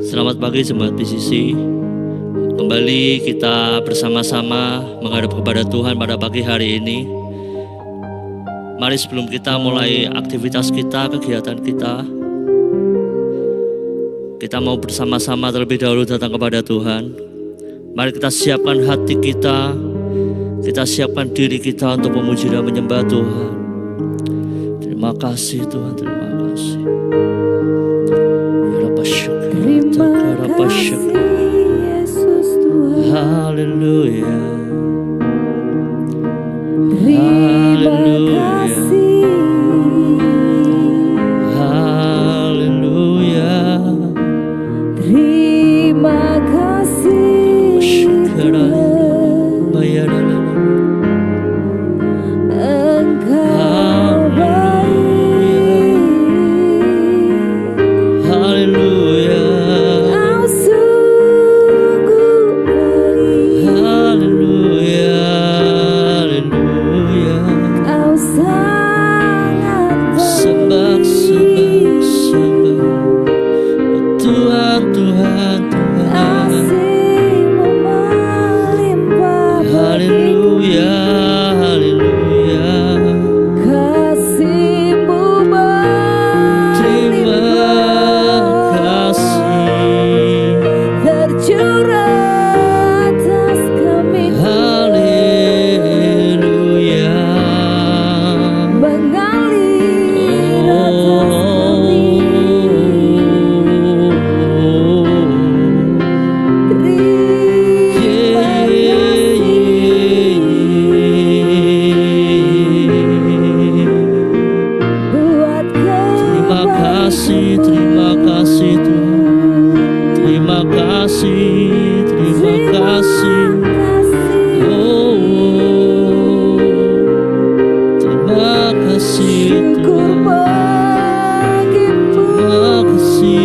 Selamat pagi jemaat PCC. Kembali kita bersama-sama menghadap kepada Tuhan pada pagi hari ini. Mari sebelum kita mulai aktivitas kita, kegiatan kita mau bersama-sama terlebih dahulu datang kepada Tuhan. Mari kita siapkan hati kita siapkan diri kita untuk memuji dan menyembah Tuhan. Terima kasih Tuhan, terima kasih. Terima kasih Yesus Tuhan. Haleluya. Terima kasih. Haleluya. Terima kasih Tuhan. Engkau baik. Haleluya. Kau sungguh baik. Haleluya. Haleluya. Kau sangat Sembah, baik. Tuhan, Tuhan, Tuhan. Kasih-Mu melimpah Haleluya, haleluya. Kasih-Mu Terima melimpah kasih. tercurah atas kami Haleluya. mengalir atas kami. Terima kasih Tuhan. Terima kasih, terima kasih. Oh, terima kasih Syukur Tuhan. bagimu. Terima kasih.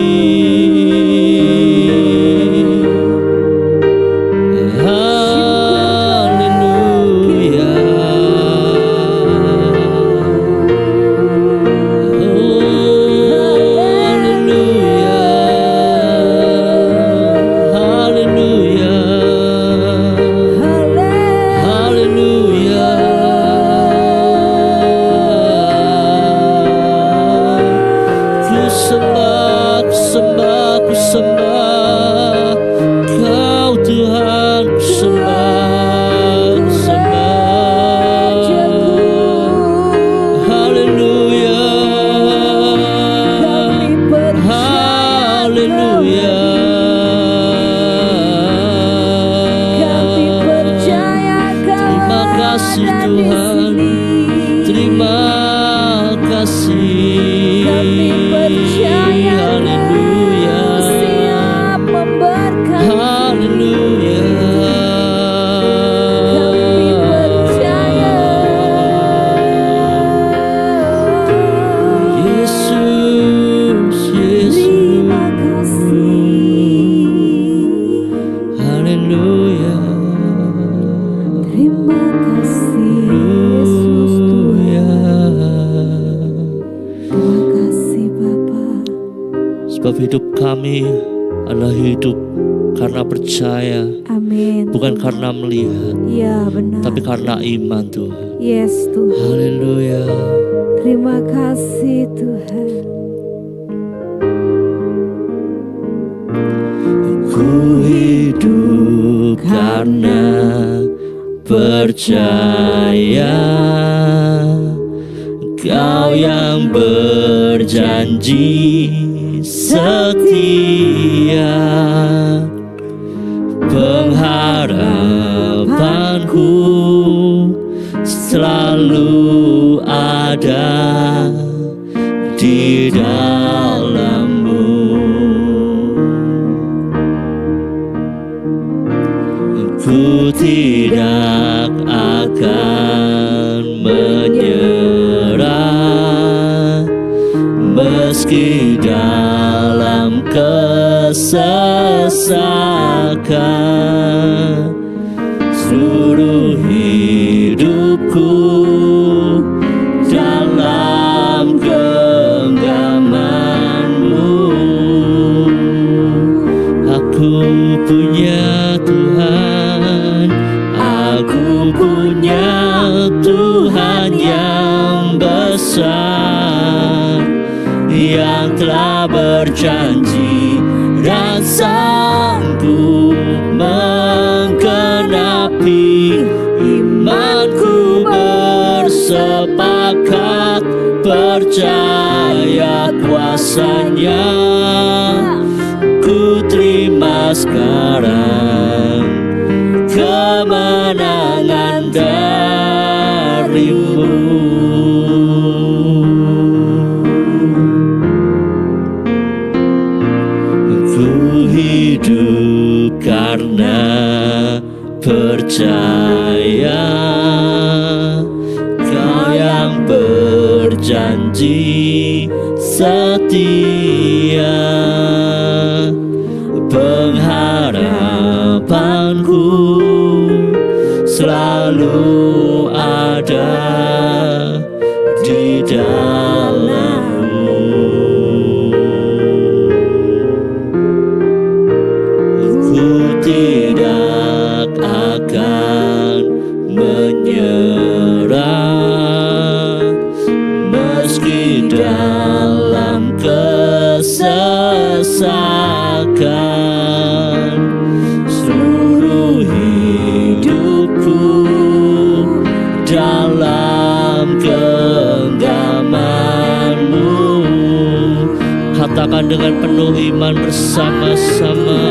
Haleluya. Ku sembah Kau Tuhan, ku sembah. Haleluya. Haleluya. Kami percaya Terima kasih Tuhan. Terima kasih. Kami percaya Haleluya. siap memberkati. Haleluya. Kami percaya Yesus, terima Yesus. kasih. Haleluya. Terima kasih Yesus Tuhan. Terima kasih Bapa. Sebab hidup kami adalah hidup karena percaya, Amin. bukan karena melihat, Ya benar. tapi karena iman Tuhan. Yes Tuhan. Haleluya. Terima kasih Tuhan. Ku hidup karena percaya, Kau yang berjanji setia. Pengharapanku selalu ada di dalam-Mu. Ku tidak akan menyerah meski dalam kesesakan. Seluruh hidupku dalam genggaman-Mu. besar yang telah berjanji dan sanggup menggenapi. Imanku bersepakat percaya kuasanya. Ku terima sekarang kemenangan darimu. Ku hidup karena percaya Kau yang berjanji setia. Pengharapanku selalu ada di dalam-Mu. Ku tidak akan menyerah meski dalam kesesakan. Seluruh hidupku dalam genggaman-Mu. Katakan dengan penuh iman bersama-sama.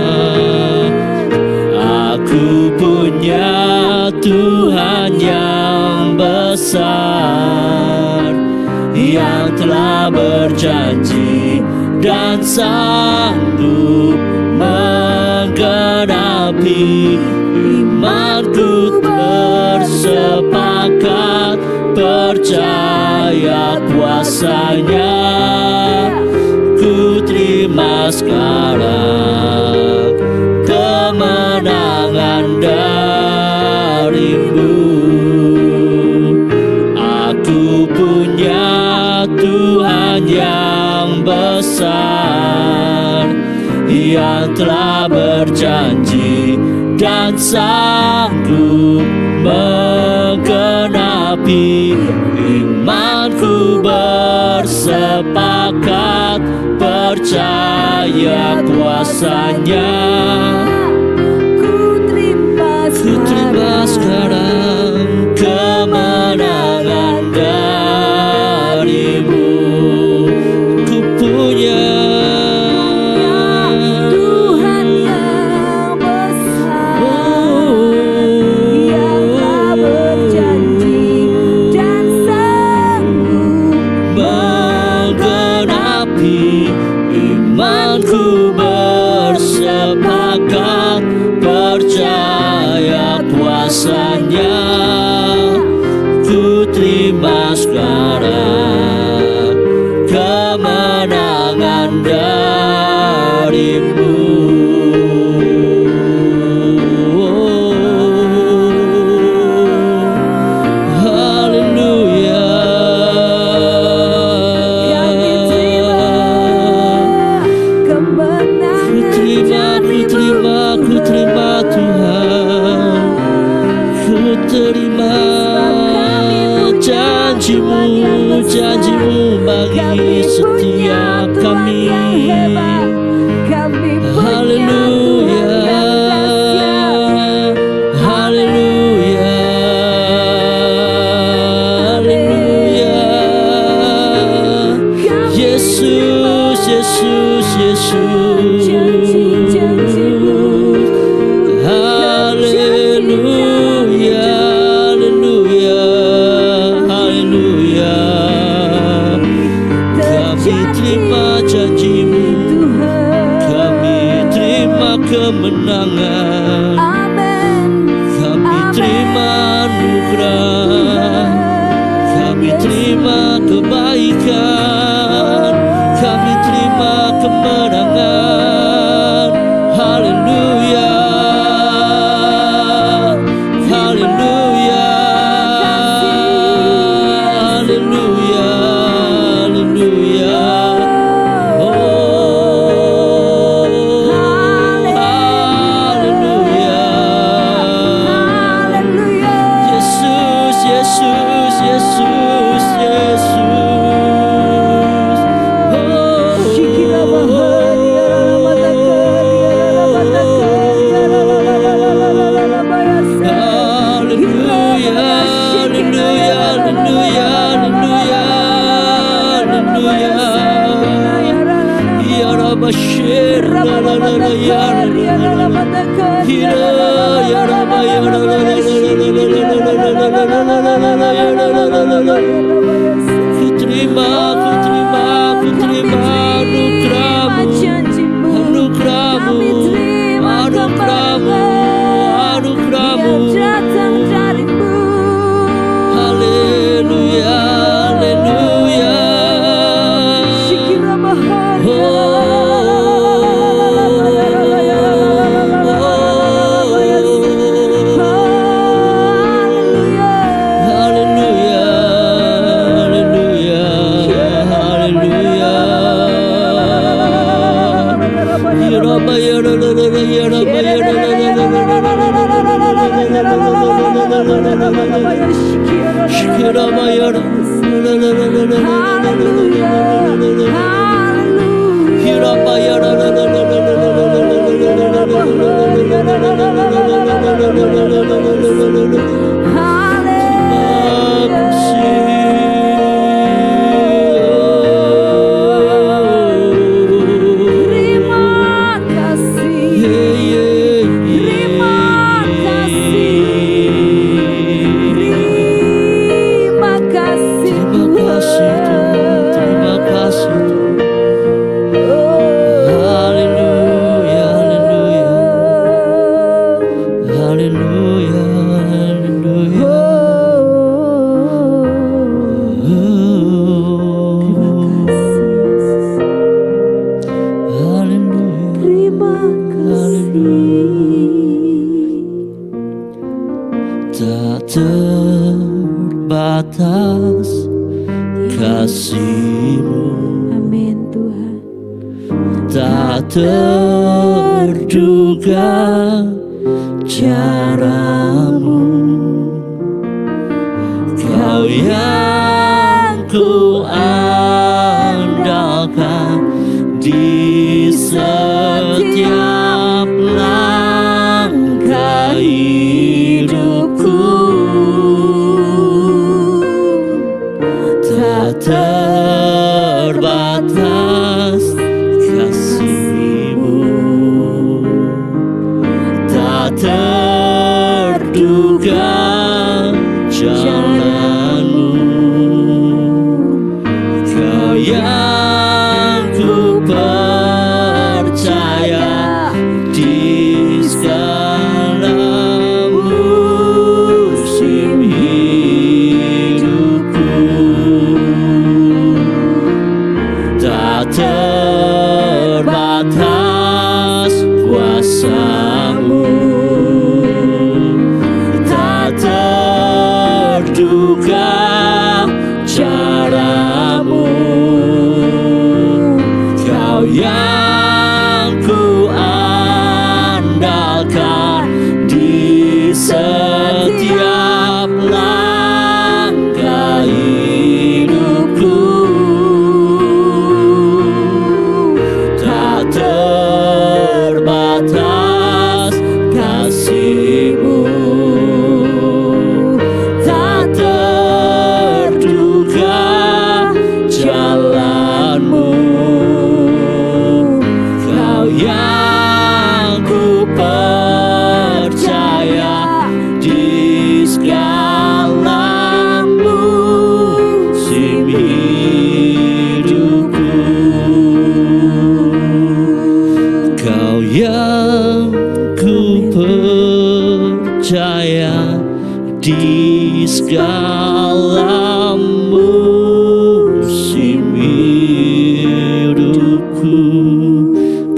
Aku punya Tuhan yang besar, yang telah berjanji dan sanggup menggenapi. Imanku bersepakat percaya kuasanya. Ku terima sekarang kemenangan darimu. Aku punya Tuhan yang besar, yang telah berjanji dan sanggup menggenapi. Imanku bersepakat percaya kuasanya. Ku terima sekarang kemenangan darimu. Ku punya Tuhan yang besar, yang telah berjanji dan sanggup menggenapi. Imanku bersepakat percaya kuasanya. Ku terima sekarang kemenangan darimu. Haleluya. Ku terima Tuhan. Ku terima janji-Mu bagi setiap kami. Haleluya, haleluya, haleluya. Yesus, Yesus, Yesus. Haleluya, haleluya, haleluya. Kami terima janji-Mu, kami terima kemenangan, kami terima anugerah, kami terima kebaikan, kami terima kemenangan. Haleluya, haleluya, haleluya, haleluya. Oh, haleluya. Yesus, Yesus, Yesus, Yesus. Tak terbatas kasih-Mu, Amin Tuhan. tak terduga cara-Mu. Kau yang ku andalkan di setiap langkah hidupku, tak terbatas kasih-Mu, tak terduga jalan-Mu. Kau yang ku percaya di segala musim hidupku, tak terbatas kuasa-Mu, tak terduga cara-Mu. Kau yang ku andalkan di setiap langkah hidupku, tak terbatas kasih-Mu, tak terduga jalan-Mu. Kau yang ku percaya di segala musim hidupku. Kau yang ku percaya di segala musim hidupku.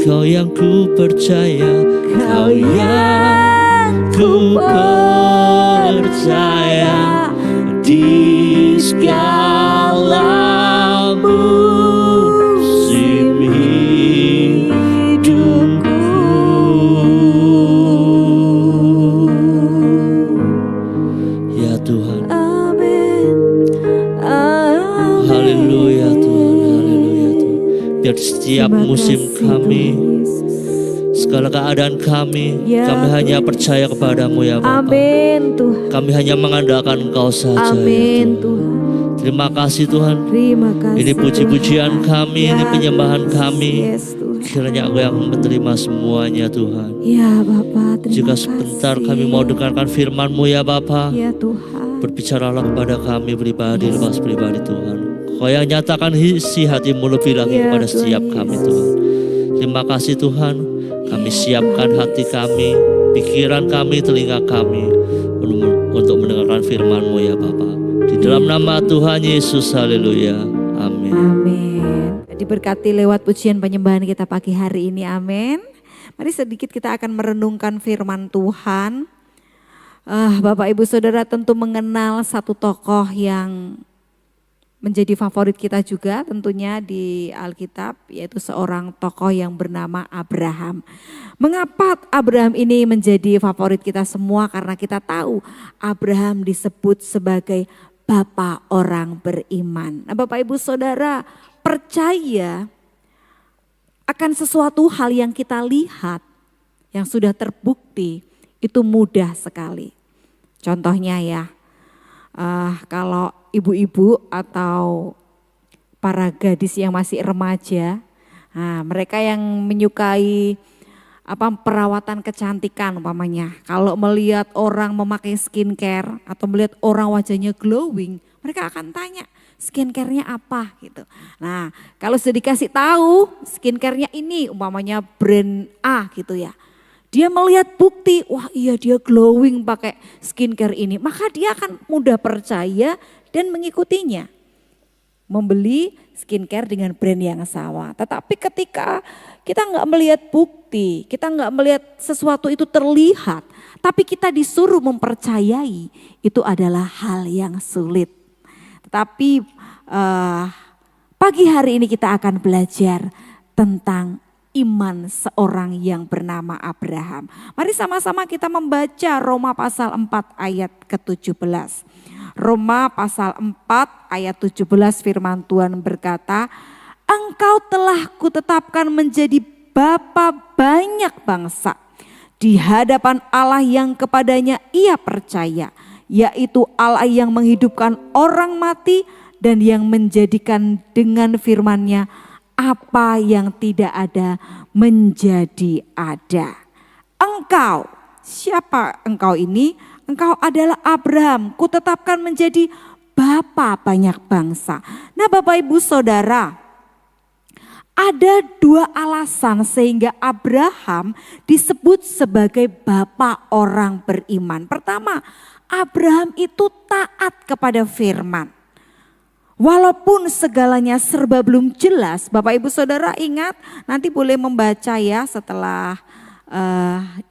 Kau yang ku percaya, Kau yang ku percaya di segala musim hidupku. Ya Tuhan, Amin. Amin. haleluya Tuhan, haleluya Tuhan. Biar setiap Terima musim kasih, kami, Tuhan Yesus. segala keadaan kami, Ya, kami hanya percaya kepadamu ya Bapa. Amin Tuhan. Kami hanya mengandalkan Engkau saja Amin ya Tuhan. Tuhan. Terima kasih Tuhan. Terima kasih. Ini puji-pujian kami, ini penyembahan kami. Yes Tuhan. Kiranya Engkau yang menerima semuanya Tuhan. Ya Bapa, terima Jika kasih. sebentar kami mau dengarkan firman-Mu ya Bapa, Ya Tuhan. berbicaralah kepada kami pribadi, lepas pribadi Tuhan. Kau yang nyatakan isi hati-Mu lebih lagi Ya kepada Tuhan setiap kami Yesus. Tuhan. Terima kasih Tuhan. Kami siapkan hati kami, pikiran kami, telinga kami untuk mendengarkan firman-Mu ya Bapa. Di dalam nama Tuhan Yesus, haleluya. Amin. Amin. Diberkati lewat pujian penyembahan kita pagi hari ini, amin. Mari sedikit kita akan merenungkan firman Tuhan. Bapak Ibu Saudara tentu mengenal satu tokoh yang menjadi favorit kita juga tentunya di Alkitab, yaitu seorang tokoh yang bernama Abraham. Mengapa Abraham ini menjadi favorit kita semua? Karena kita tahu Abraham disebut sebagai bapa orang beriman. Nah, Bapak Ibu Saudara, percaya akan sesuatu hal yang kita lihat, yang sudah terbukti, itu mudah sekali. Contohnya ya, kalau ibu-ibu atau para gadis yang masih remaja, mereka yang menyukai perawatan kecantikan umpamanya. Kalau melihat orang memakai skincare atau melihat orang wajahnya glowing, mereka akan tanya skincare-nya apa gitu. Nah, kalau sudah dikasih tahu skincare-nya ini umpamanya brand A gitu ya. Dia melihat bukti, wah iya dia glowing pakai skincare ini. Maka dia akan mudah percaya dan mengikutinya. Membeli skincare dengan brand yang sama. Tetapi ketika kita nggak melihat bukti, kita nggak melihat sesuatu itu terlihat. Tapi kita disuruh mempercayai, itu adalah hal yang sulit. Tetapi pagi hari ini kita akan belajar tentang iman seorang yang bernama Abraham. Mari sama-sama kita membaca Roma pasal 4 ayat ke-17. Roma pasal 4 ayat 17 firman Tuhan berkata, "Engkau telah kutetapkan menjadi bapa banyak bangsa di hadapan Allah yang kepadanya ia percaya, yaitu Allah yang menghidupkan orang mati dan yang menjadikan dengan firman-Nya apa yang tidak ada menjadi ada." Engkau, siapa engkau ini? Engkau adalah Abraham, kutetapkan menjadi bapa banyak bangsa. Nah, Bapak Ibu Saudara, ada dua alasan sehingga Abraham disebut sebagai bapa orang beriman. Pertama, Abraham itu taat kepada firman. Walaupun segalanya serba belum jelas, Bapak Ibu Saudara ingat, nanti boleh membaca ya setelah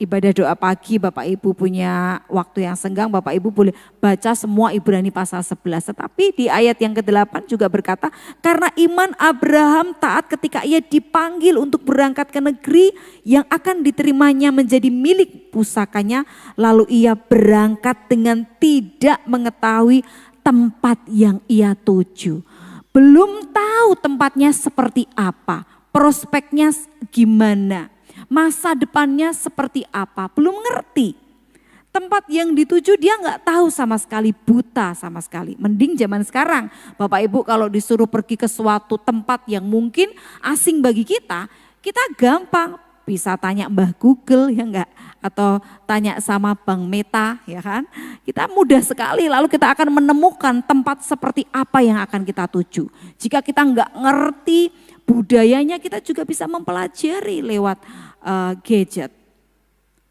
ibadah doa pagi, Bapak Ibu punya waktu yang senggang, Bapak Ibu boleh baca semua Ibrani pasal 11. Tetapi di ayat yang ke-8 juga berkata, karena iman Abraham taat ketika ia dipanggil untuk berangkat ke negeri yang akan diterimanya menjadi milik pusakanya, lalu ia berangkat dengan tidak mengetahui tempat yang ia tuju. Belum tahu tempatnya seperti apa, prospeknya gimana, masa depannya seperti apa, belum ngerti. Tempat yang dituju dia nggak tahu sama sekali, buta sama sekali. Mending zaman sekarang, Bapak Ibu kalau disuruh pergi ke suatu tempat yang mungkin asing bagi kita gampang. Bisa tanya Mbah Google ya enggak, atau tanya sama Bang Meta ya kan. Kita mudah sekali lalu kita akan menemukan tempat seperti apa yang akan kita tuju. Jika kita enggak ngerti budayanya, kita juga bisa mempelajari lewat gadget.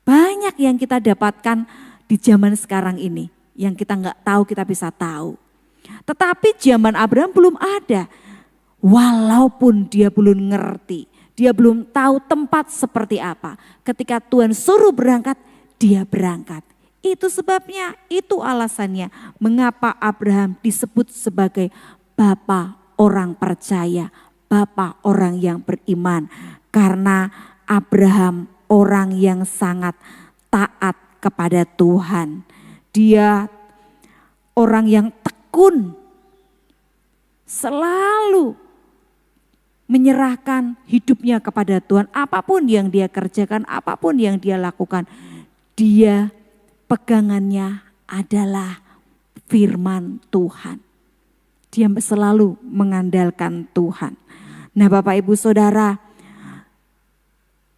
Banyak yang kita dapatkan di zaman sekarang ini yang kita enggak tahu kita bisa tahu. Tetapi zaman Abraham belum ada. Walaupun dia belum ngerti, dia belum tahu tempat seperti apa. Ketika Tuhan suruh berangkat, dia berangkat. Itu sebabnya, itu alasannya mengapa Abraham disebut sebagai bapa orang percaya, bapa orang yang beriman. Karena Abraham orang yang sangat taat kepada Tuhan. Dia orang yang tekun, selalu menyerahkan hidupnya kepada Tuhan. Apapun yang dia kerjakan, apapun yang dia lakukan, dia pegangannya adalah firman Tuhan. Dia selalu mengandalkan Tuhan. Nah, Bapak Ibu Saudara,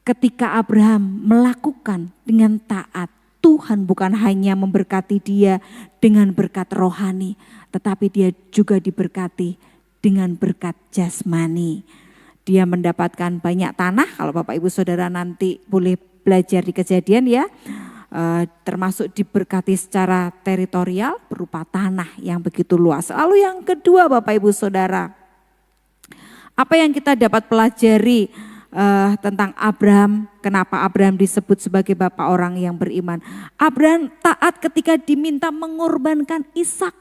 ketika Abraham melakukan dengan taat, Tuhan bukan hanya memberkati dia dengan berkat rohani, tetapi dia juga diberkati dengan berkat jasmani. Dia mendapatkan banyak tanah, kalau Bapak Ibu Saudara nanti boleh belajar di Kejadian ya. Termasuk diberkati secara teritorial berupa tanah yang begitu luas. Lalu yang kedua Bapak Ibu Saudara, apa yang kita dapat pelajari tentang Abraham, kenapa Abraham disebut sebagai bapa orang yang beriman. Abraham taat ketika diminta mengorbankan Ishak.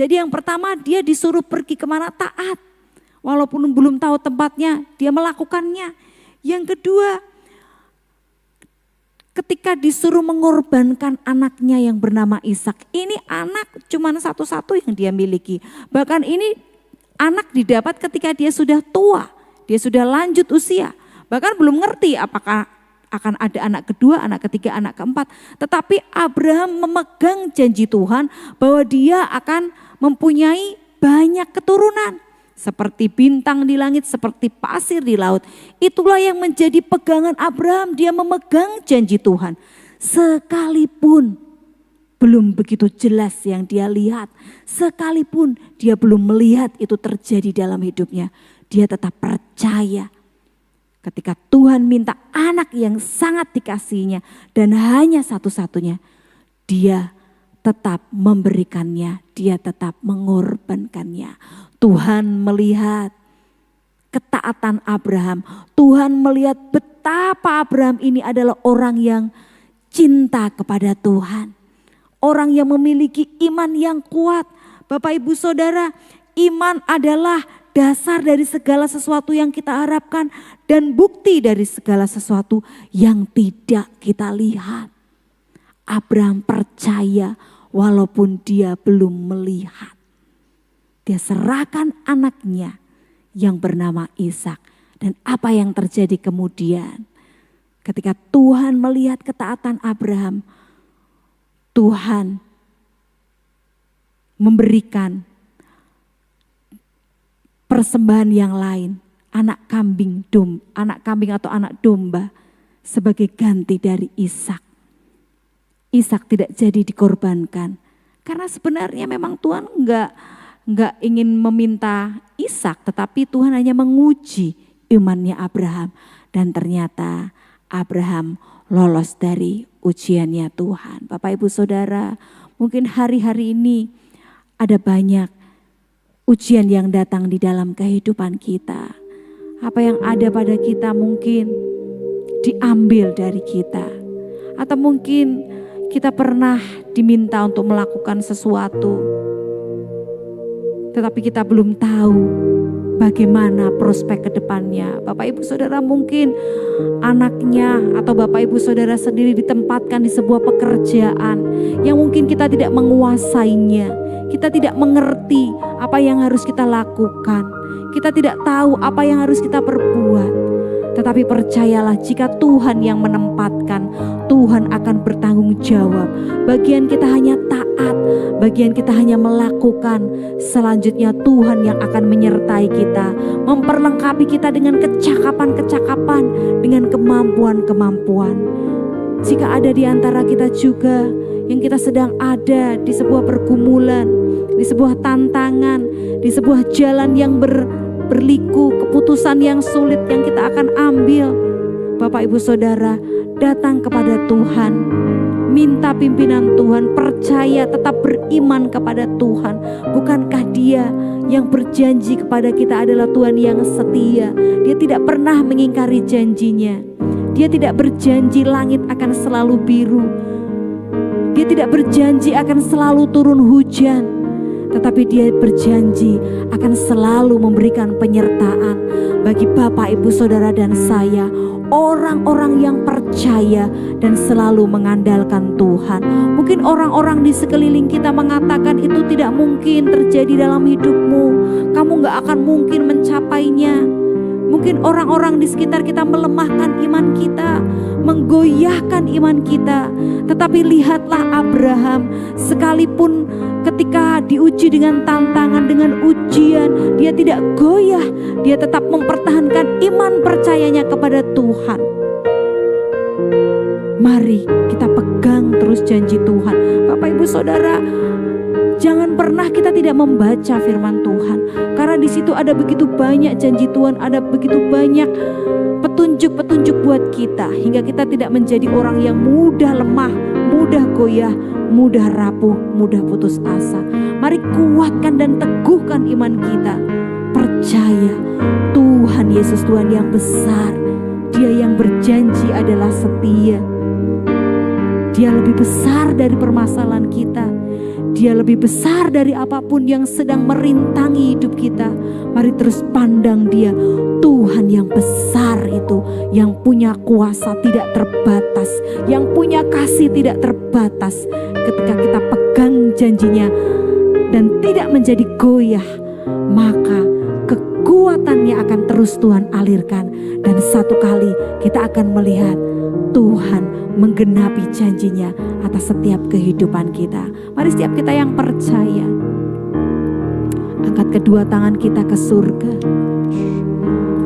Jadi yang pertama dia disuruh pergi kemana taat. Walaupun belum tahu tempatnya, dia melakukannya. Yang kedua, ketika disuruh mengorbankan anaknya yang bernama Ishak. Ini anak cuma satu-satu yang dia miliki. Bahkan ini anak didapat ketika dia sudah tua, dia sudah lanjut usia. Bahkan belum ngerti apakah akan ada anak kedua, anak ketiga, anak keempat. Tetapi Abraham memegang janji Tuhan bahwa dia akan mempunyai banyak keturunan. Seperti bintang di langit, seperti pasir di laut. Itulah yang menjadi pegangan Abraham, dia memegang janji Tuhan. Sekalipun belum begitu jelas yang dia lihat, sekalipun dia belum melihat itu terjadi dalam hidupnya, dia tetap percaya. Ketika Tuhan minta anak yang sangat dikasihinya dan hanya satu-satunya, dia tetap memberikannya, dia tetap mengorbankannya. Tuhan melihat ketaatan Abraham. Tuhan melihat betapa Abraham ini adalah orang yang cinta kepada Tuhan. Orang yang memiliki iman yang kuat. Bapak Ibu Saudara, iman adalah dasar dari segala sesuatu yang kita harapkan dan bukti dari segala sesuatu yang tidak kita lihat. Abraham percaya walaupun dia belum melihat. Dia serahkan anaknya yang bernama Ishak. Dan apa yang terjadi kemudian? Ketika Tuhan melihat ketaatan Abraham, Tuhan memberikan persembahan yang lain, anak kambing atau anak domba sebagai ganti dari Ishak. Ishak tidak jadi dikorbankan karena sebenarnya memang Tuhan enggak ingin meminta Ishak, tetapi Tuhan hanya menguji imannya Abraham. Dan ternyata Abraham lolos dari ujiannya Tuhan. Bapak Ibu Saudara, mungkin hari-hari ini ada banyak ujian yang datang di dalam kehidupan kita. Apa yang ada pada kita mungkin diambil dari kita. Atau mungkin kita pernah diminta untuk melakukan sesuatu, tetapi kita belum tahu bagaimana prospek ke depannya. Bapak Ibu Saudara, mungkin anaknya atau Bapak Ibu Saudara sendiri ditempatkan di sebuah pekerjaan yang mungkin kita tidak menguasainya. Kita tidak mengerti apa yang harus kita lakukan. Kita tidak tahu apa yang harus kita perbuat. Tetapi percayalah, jika Tuhan yang menempatkan, Tuhan akan bertanggung jawab. Bagian kita hanya taat, bagian kita hanya melakukan. Selanjutnya Tuhan yang akan menyertai kita, memperlengkapi kita dengan kecakapan-kecakapan, dengan kemampuan-kemampuan. Jika ada di antara kita juga yang kita sedang ada di sebuah pergumulan, di sebuah tantangan, di sebuah jalan yang berliku, keputusan yang sulit yang kita akan ambil. Bapak Ibu Saudara, datang kepada Tuhan, minta pimpinan Tuhan, percaya, tetap beriman kepada Tuhan. Bukankah Dia yang berjanji kepada kita adalah Tuhan yang setia? Dia tidak pernah mengingkari janjinya. Dia tidak berjanji langit akan selalu biru. Dia tidak berjanji akan selalu turun hujan, tetapi Dia berjanji akan selalu memberikan penyertaan bagi Bapak, Ibu, Saudara dan saya, orang-orang yang percaya dan selalu mengandalkan Tuhan. Mungkin orang-orang di sekeliling kita mengatakan itu tidak mungkin terjadi dalam hidupmu, kamu gak akan mungkin mencapainya. Mungkin orang-orang di sekitar kita melemahkan iman kita, menggoyahkan iman kita. Tetapi lihatlah Abraham, sekalipun ketika diuji dengan tantangan, dengan ujian, dia tidak goyah. Dia tetap mempertahankan iman percayanya kepada Tuhan. Mari kita pegang terus janji Tuhan. Bapak Ibu Saudara, jangan pernah kita tidak membaca firman Tuhan. Karena di situ ada begitu banyak janji Tuhan, ada begitu banyak petunjuk-petunjuk buat kita. Hingga kita tidak menjadi orang yang mudah lemah, mudah goyah, mudah rapuh, mudah putus asa. Mari kuatkan dan teguhkan iman kita. Percaya Tuhan Yesus, Tuhan yang besar. Dia yang berjanji adalah setia. Dia lebih besar dari permasalahan kita. Dia lebih besar dari apapun yang sedang merintangi hidup kita. Mari terus pandang Dia, Tuhan yang besar itu, yang punya kuasa tidak terbatas, yang punya kasih tidak terbatas. Ketika kita pegang janjinya dan tidak menjadi goyah, maka kekuatannya akan terus Tuhan alirkan. Dan satu kali kita akan melihat Tuhan menggenapi janjinya atas setiap kehidupan kita. Mari setiap kita yang percaya, angkat kedua tangan kita ke surga.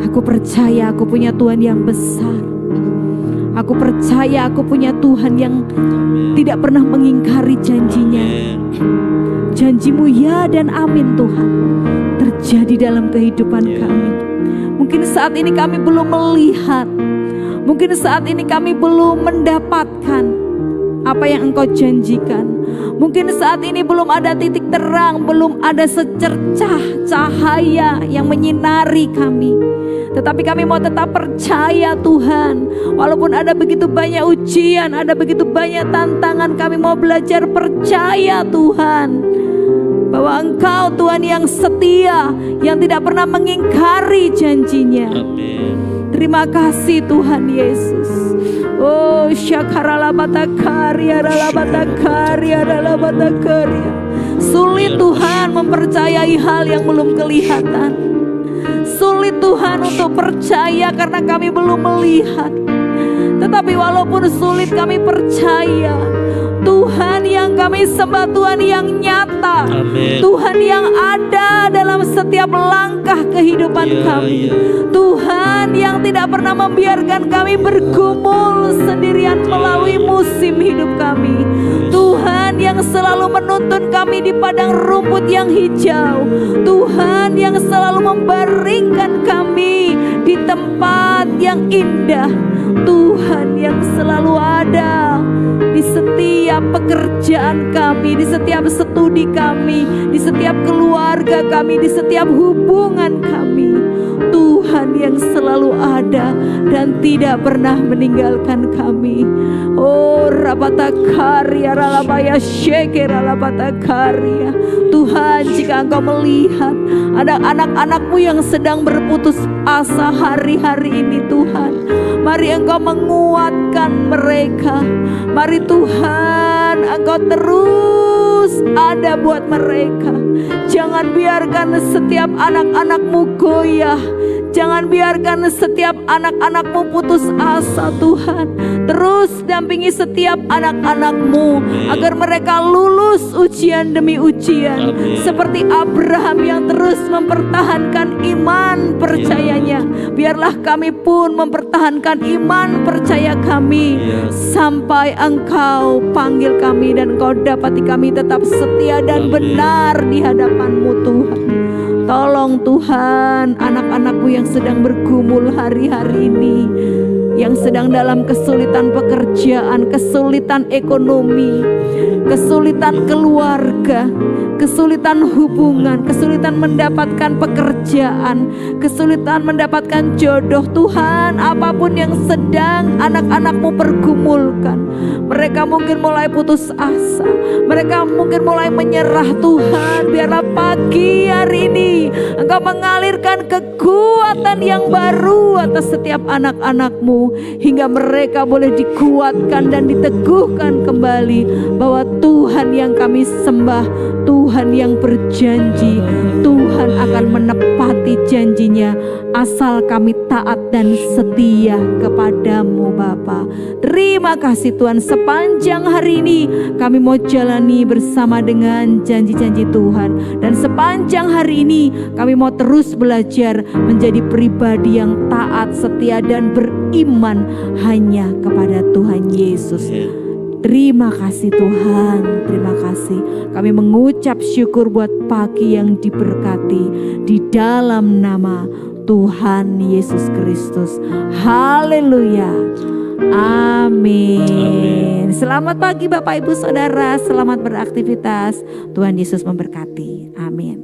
Aku percaya aku punya Tuhan yang besar. Aku percaya aku punya Tuhan yang tidak pernah mengingkari janjinya. Janjimu ya dan amin Tuhan terjadi dalam kehidupan kami. Mungkin saat ini kami belum melihat, mungkin saat ini kami belum mendapatkan apa yang Engkau janjikan. Mungkin saat ini belum ada titik terang, belum ada secercah cahaya yang menyinari kami. Tetapi kami mau tetap percaya Tuhan. Walaupun ada begitu banyak ujian, ada begitu banyak tantangan, kami mau belajar percaya Tuhan, bahwa Engkau Tuhan yang setia, yang tidak pernah mengingkari janjinya. Amin. Terima kasih Tuhan Yesus. Oh, syakaralabatakaria, ralabatakaria, ralabatakaria. Sulit Tuhan mempercayai hal yang belum kelihatan. Sulit Tuhan untuk percaya karena kami belum melihat. Tetapi walaupun sulit kami percaya, Tuhan yang kami sembah, Tuhan yang nyata. Amin. Tuhan yang ada dalam setiap langkah kehidupan kami. Tuhan yang tidak pernah membiarkan kami bergumul sendirian melalui musim hidup kami. Tuhan yang selalu menuntun kami di padang rumput yang hijau. Tuhan yang selalu membaringkan kami di tempat yang indah. Tuhan yang selalu ada di setiap pekerjaan kami, di setiap studi kami, di setiap keluarga kami, di setiap hubungan kami. Tuhan yang selalu ada dan tidak pernah meninggalkan kami. Oh, rabatakaria, ralabaya syeke, ralabatakaria. Tuhan, jika Engkau melihat ada anak-anak-Mu yang sedang berputus asa hari-hari ini, Tuhan, mari Engkau menguatkan mereka. Mari Tuhan, Engkau terus ada buat mereka. Jangan biarkan setiap anak-anak-Mu goyah. Jangan biarkan setiap anak-anak-Mu putus asa Tuhan. Terus dampingi setiap anak-anak-Mu agar mereka lulus ujian demi ujian. Seperti Abraham yang terus mempertahankan iman percayanya. Biarlah kami pun mempertahankan iman percaya kami sampai Engkau panggil kami dan Engkau dapati kami tetap setia dan benar di hadapan-Mu Tuhan. Tolong Tuhan anak-anak-Mu yang sedang bergumul hari-hari ini, yang sedang dalam kesulitan pekerjaan, kesulitan ekonomi, kesulitan keluarga, kesulitan hubungan, kesulitan mendapatkan pekerjaan, kesulitan mendapatkan jodoh. Tuhan, apapun yang sedang anak-anak-Mu pergumulkan, mereka mungkin mulai putus asa, mereka mungkin mulai menyerah. Tuhan, biarlah pagi hari ini Engkau mengalirkan kekuatan yang baru atas setiap anak-anak-Mu, hingga mereka boleh dikuatkan dan diteguhkan kembali bahwa Tuhan yang kami sembah, Tuhan yang berjanji, Tuhan akan menepati janjinya asal kami taat dan setia kepadamu Bapa. Terima kasih Tuhan, sepanjang hari ini kami mau jalani bersama dengan janji-janji Tuhan. Dan sepanjang hari ini kami mau terus belajar menjadi pribadi yang taat, setia dan beriman hanya kepada Tuhan Yesus. Terima kasih Tuhan, terima kasih. Kami mengucap syukur buat pagi yang diberkati di dalam nama Tuhan Yesus Kristus. Haleluya. Amin. Selamat pagi Bapak Ibu Saudara, selamat beraktivitas. Tuhan Yesus memberkati. Amin.